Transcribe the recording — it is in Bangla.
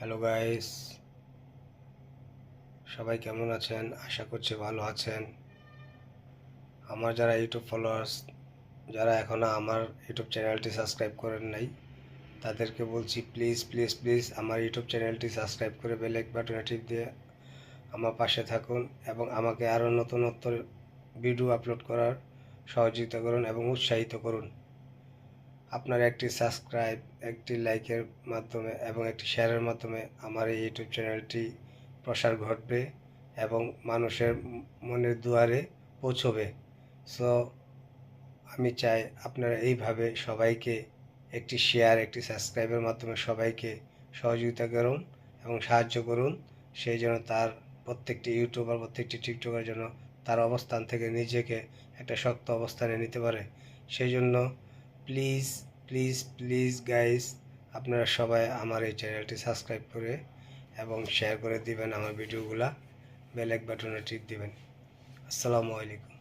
হ্যালো গাইস, সবাই কেমন আছেন? আশা করছি ভালো আছেন। আমার যারা ইউটিউব ফলোয়ার্স, যারা এখনও আমার ইউটিউব চ্যানেলটি সাবস্ক্রাইব করেন নাই, তাদেরকে বলছি প্লিজ প্লিজ প্লিজ আমার ইউটিউব চ্যানেলটি সাবস্ক্রাইব করে বেল বাটনে টিপ দিয়ে আমার পাশে থাকুন এবং আমাকে আরও নতুনত্ব ভিডিও আপলোড করার সহযোগিতা করুন এবং উৎসাহিত করুন। আপনার একটি সাবস্ক্রাইব, একটি লাইকের মাধ্যমে এবং একটি শেয়ারের মাধ্যমে আমার এই ইউটিউব চ্যানেলটি প্রসার ঘটবে এবং মানুষের মনের দুয়ারে পৌঁছবে। সো আমি চাই আপনারা এইভাবে সবাইকে একটি শেয়ার, একটি সাবস্ক্রাইবের মাধ্যমে সবাইকে সহযোগিতা করুন এবং সাহায্য করুন। সেই জন্য তার প্রত্যেকটি ইউটিউবার, প্রত্যেকটি টিকটকার যেন তার অবস্থান থেকে নিজেকে একটা শক্ত অবস্থানে নিতে পারে। সেই জন্য প্লিজ প্লিজ প্লিজ গাইস, আপনারা সবাই আমার এই চ্যানেলটি সাবস্ক্রাইব করে এবং শেয়ার করে দিবেন, আমার ভিডিওগুলা বেল বাটনে টিপ দিবেন। আসসালামু আলাইকুম।